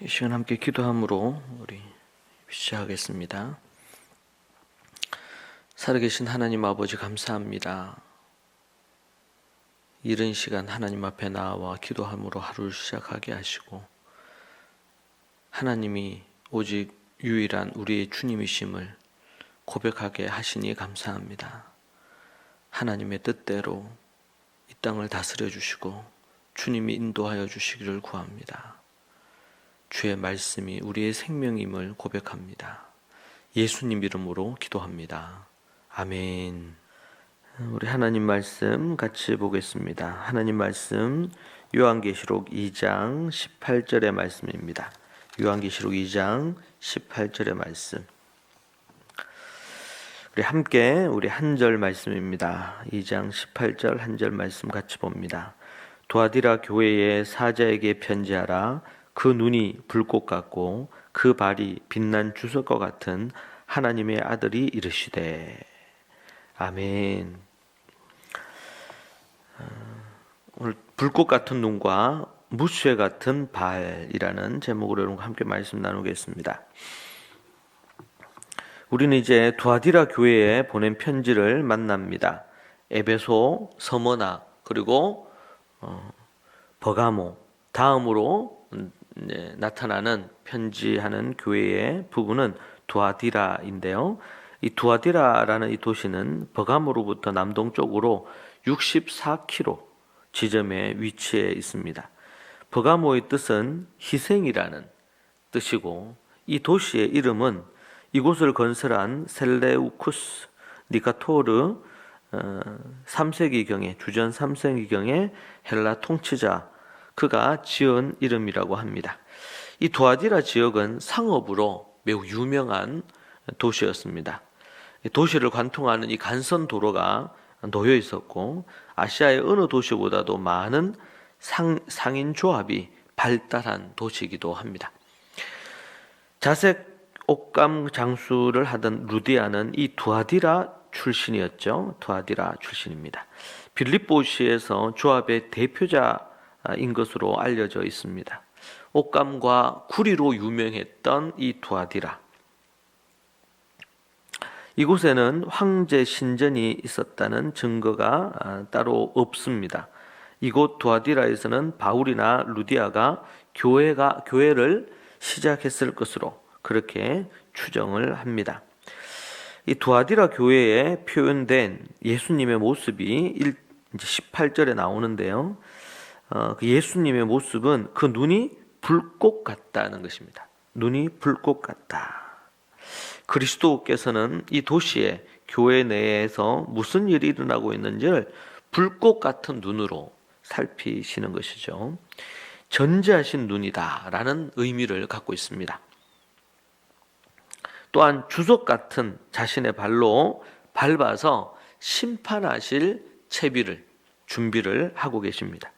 이 시간 함께 기도함으로 우리 시작하겠습니다. 살아계신 하나님 아버지 감사합니다. 이른 시간 하나님 앞에 나와 기도함으로 하루를 시작하게 하시고 하나님이 오직 유일한 우리의 주님이심을 고백하게 하시니 감사합니다. 하나님의 뜻대로 이 땅을 다스려 주시고 주님이 인도하여 주시기를 구합니다. 주의 말씀이 우리의 생명임을 고백합니다. 예수님 이름으로 기도합니다. 아멘. 우리 하나님 말씀 같이 보겠습니다. 하나님 말씀 요한계시록 2장 18절의 말씀입니다. 요한계시록 2장 18절의 말씀. 우리 함께 한 절 말씀입니다. 2장 18절 한 절 말씀 같이 봅니다. 두아디라 교회의 사자에게 편지하라. 그 눈이 불꽃 같고 그 발이 빛난 주석과 같은 하나님의 아들이 이르시되 아멘. 오늘 불꽃 같은 눈과 무쇠 같은 발이라는 제목으로 여러분과 함께 말씀 나누겠습니다. 우리는 이제 두아디라 교회에 보낸 편지를 만납니다. 에베소, 서머나 그리고 버가모 다음으로 나타나는 편지하는 교회의 부분은 두아디라인데요. 이 두아디라라는 이 도시는 버가모로부터 남동쪽으로 64km 지점에 위치해 있습니다. 버가모의 뜻은 희생이라는 뜻이고 이 도시의 이름은 이곳을 건설한 셀레우쿠스 니카토르 3세기경에 주전 3세기경의 헬라 통치자 그가 지은 이름이라고 합니다. 이 두아디라 지역은 상업으로 매우 유명한 도시였습니다. 도시를 관통하는 이 간선 도로가 놓여 있었고 아시아의 어느 도시보다도 많은 상인 조합이 발달한 도시이기도 합니다. 자색 옷감 장수를 하던 루디아는 이 두아디라 출신이었죠. 두아디라 출신입니다. 빌립보시에서 조합의 대표자인 것으로 알려져 있습니다. 옷감과 구리로 유명했던 이 두아디라. 이곳에는 황제 신전이 있었다는 증거가 따로 없습니다. 이곳 두아디라에서는 바울이나 루디아가 교회를 시작했을 것으로 그렇게 추정을 합니다. 이 두아디라 교회에 표현된 예수님의 모습이 18절에 나오는데요. 그 예수님의 모습은 그 눈이 불꽃 같다는 것입니다. 눈이 불꽃 같다. 그리스도께서는 이 도시의 교회 내에서 무슨 일이 일어나고 있는지를 불꽃 같은 눈으로 살피시는 것이죠. 전지하신 눈이다라는 의미를 갖고 있습니다. 또한 주석 같은 자신의 발로 밟아서 심판하실 채비를 준비를 하고 계십니다.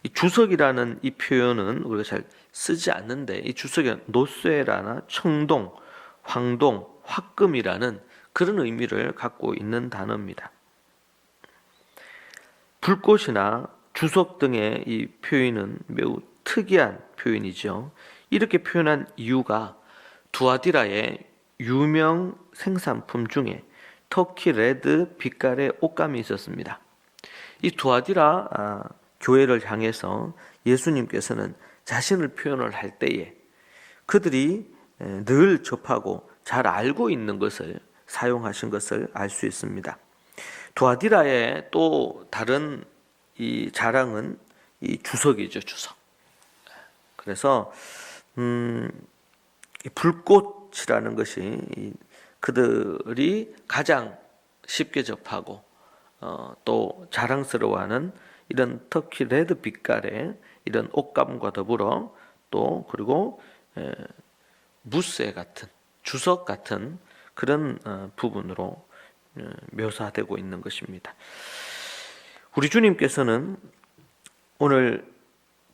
이 주석이라는 이 표현은 우리가 잘 쓰지 않는데 이 주석은 노쇠라나 청동, 황동, 화금이라는 그런 의미를 갖고 있는 단어입니다. 불꽃이나 주석 등의 이 표현은 매우 특이한 표현이죠. 이렇게 표현한 이유가 두아디라의 유명 생산품 중에 터키 레드 빛깔의 옷감이 있었습니다. 이 두아디라 교회를 향해서 예수님께서는 자신을 표현을 할 때에 그들이 늘 접하고 잘 알고 있는 것을 사용하신 것을 알 수 있습니다. 두아디라의 또 다른 이 자랑은 이 주석이죠, 주석. 그래서 이 불꽃이라는 것이 그들이 가장 쉽게 접하고 또 자랑스러워하는 이런 터키 레드 빛깔의 이런 옷감과 더불어 또 그리고 무쇠 같은 주석 같은 그런 부분으로 묘사되고 있는 것입니다. 우리 주님께서는 오늘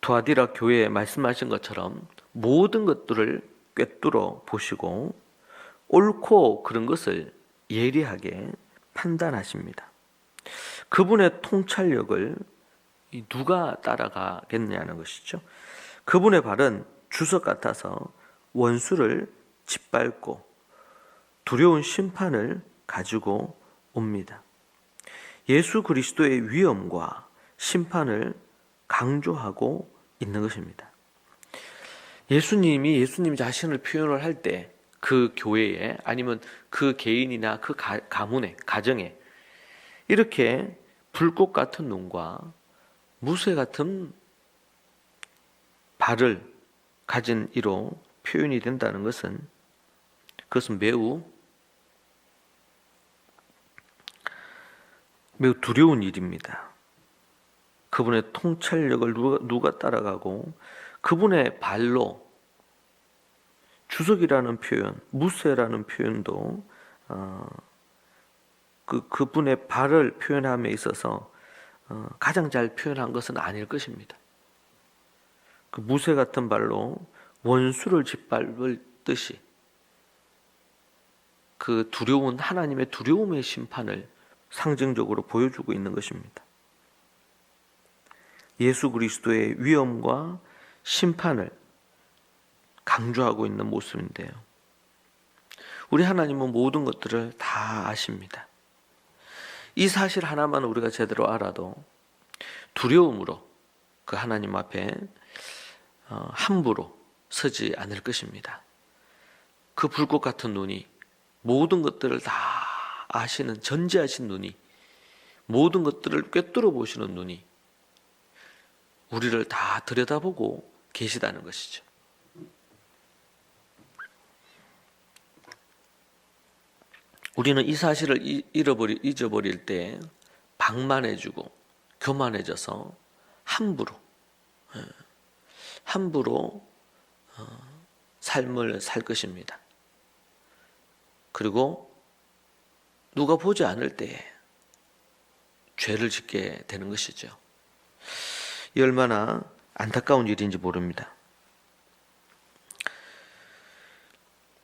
두아디라 교회에 말씀하신 것처럼 모든 것들을 꿰뚫어 보시고 옳고 그런 것을 예리하게 판단하십니다. 그분의 통찰력을 누가 따라가겠냐는 것이죠. 그분의 발은 주석 같아서 원수를 짓밟고 두려운 심판을 가지고 옵니다. 예수 그리스도의 위엄과 심판을 강조하고 있는 것입니다. 예수님이 예수님 자신을 표현을 할 때 그 교회에 아니면 그 개인이나 그 가문에 가정에 이렇게 불꽃 같은 눈과 무쇠 같은 발을 가진 이로 표현이 된다는 것은 그것은 매우 두려운 일입니다. 그분의 통찰력을 누가 따라가고 그분의 발로 주석이라는 표현, 무쇠라는 표현도 그분의 발을 표현함에 있어서 가장 잘 표현한 것은 아닐 것입니다. 그 무쇠 같은 발로 원수를 짓밟을 듯이 그 두려운 하나님의 두려움의 심판을 상징적으로 보여주고 있는 것입니다. 예수 그리스도의 위엄과 심판을 강조하고 있는 모습인데요. 우리 하나님은 모든 것들을 다 아십니다. 이 사실 하나만 우리가 제대로 알아도 두려움으로 그 하나님 앞에 함부로 서지 않을 것입니다. 그 불꽃 같은 눈이 모든 것들을 다 아시는 전지하신 눈이 모든 것들을 꿰뚫어 보시는 눈이 우리를 다 들여다보고 계시다는 것이죠. 우리는 이 사실을 잊어버릴 때 방만해지고 교만해져서 함부로 삶을 살 것입니다. 그리고 누가 보지 않을 때 죄를 짓게 되는 것이죠. 이 얼마나 안타까운 일인지 모릅니다.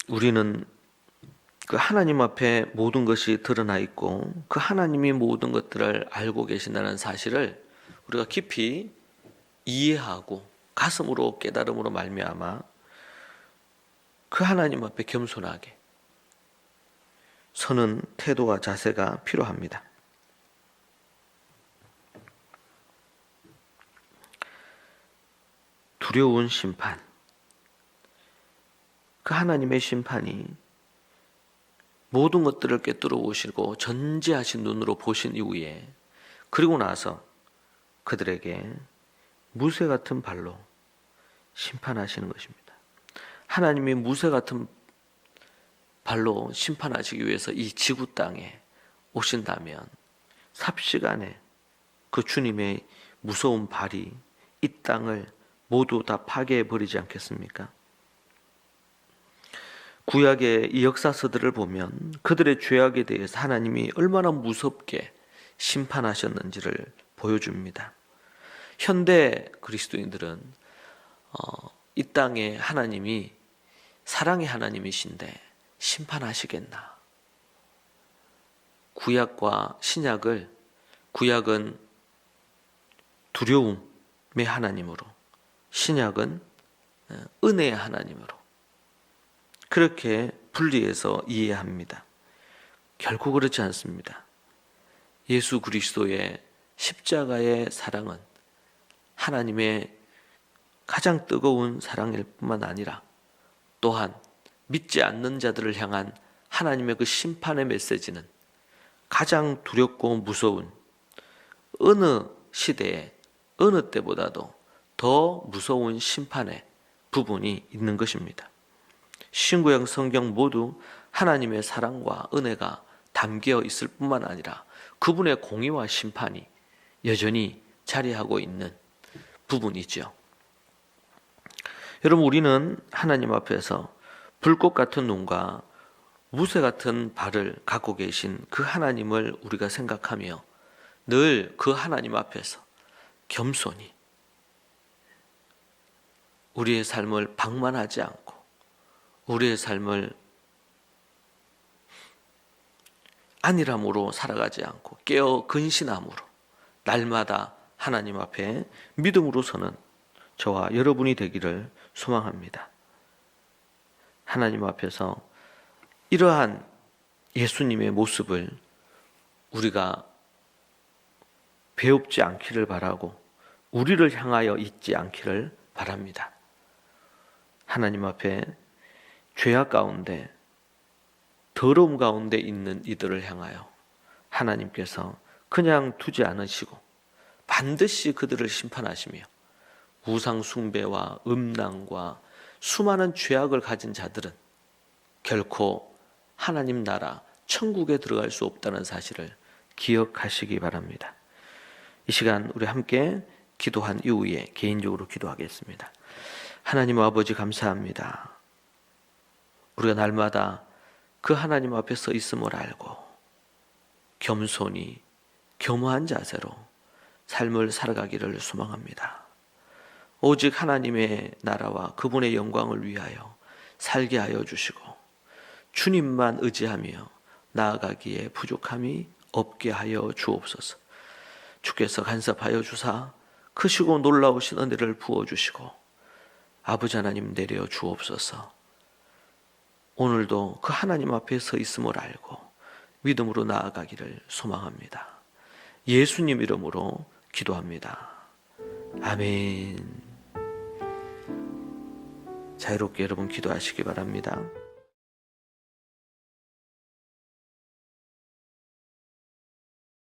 우리는 그 하나님 앞에 모든 것이 드러나 있고 그 하나님이 모든 것들을 알고 계신다는 사실을 우리가 깊이 이해하고 가슴으로 깨달음으로 말미암아 그 하나님 앞에 겸손하게 서는 태도와 자세가 필요합니다. 두려운 심판, 그 하나님의 심판이 모든 것들을 꿰뚫어 보시고 전지하신 눈으로 보신 이후에 그리고 나서 그들에게 무쇠 같은 발로 심판하시는 것입니다. 하나님이 무쇠 같은 발로 심판하시기 위해서 이 지구 땅에 오신다면 삽시간에 그 주님의 무서운 발이 이 땅을 모두 다 파괴해 버리지 않겠습니까? 구약의 이 역사서들을 보면 그들의 죄악에 대해서 하나님이 얼마나 무섭게 심판하셨는지를 보여줍니다. 현대 그리스도인들은 이 땅에 하나님이 사랑의 하나님이신데 심판하시겠나? 구약과 신약을, 구약은 두려움의 하나님으로, 신약은 은혜의 하나님으로 그렇게 분리해서 이해합니다. 결코 그렇지 않습니다. 예수 그리스도의 십자가의 사랑은 하나님의 가장 뜨거운 사랑일 뿐만 아니라 또한 믿지 않는 자들을 향한 하나님의 그 심판의 메시지는 가장 두렵고 무서운 어느 시대에 어느 때보다도 더 무서운 심판의 부분이 있는 것입니다. 신구약 성경 모두 하나님의 사랑과 은혜가 담겨 있을 뿐만 아니라 그분의 공의와 심판이 여전히 자리하고 있는 부분이죠. 여러분, 우리는 하나님 앞에서 불꽃 같은 눈과 무쇠 같은 발을 갖고 계신 그 하나님을 우리가 생각하며 늘 그 하나님 앞에서 겸손히 우리의 삶을 방만하지 않고 우리의 삶을 안일함으로 살아가지 않고 깨어 근신함으로 날마다 하나님 앞에 믿음으로 서는 저와 여러분이 되기를 소망합니다. 하나님 앞에서 이러한 예수님의 모습을 우리가 배웁지 않기를 바라고 우리를 향하여 잊지 않기를 바랍니다. 하나님 앞에 죄악 가운데 더러움 가운데 있는 이들을 향하여 하나님께서 그냥 두지 않으시고 반드시 그들을 심판하시며 우상 숭배와 음란과 수많은 죄악을 가진 자들은 결코 하나님 나라 천국에 들어갈 수 없다는 사실을 기억하시기 바랍니다. 이 시간 우리 함께 기도한 이후에 개인적으로 기도하겠습니다. 하나님 아버지 감사합니다. 우리가 날마다 그 하나님 앞에 서 있음을 알고 겸손히 겸허한 자세로 삶을 살아가기를 소망합니다. 오직 하나님의 나라와 그분의 영광을 위하여 살게 하여 주시고 주님만 의지하며 나아가기에 부족함이 없게 하여 주옵소서. 주께서 간섭하여 주사 크시고 놀라우신 은혜를 부어주시고 아버지 하나님 내려 주옵소서. 오늘도 그 하나님 앞에 서 있음을 알고 믿음으로 나아가기를 소망합니다. 예수님 이름으로 기도합니다. 아멘. 자유롭게 여러분 기도하시기 바랍니다.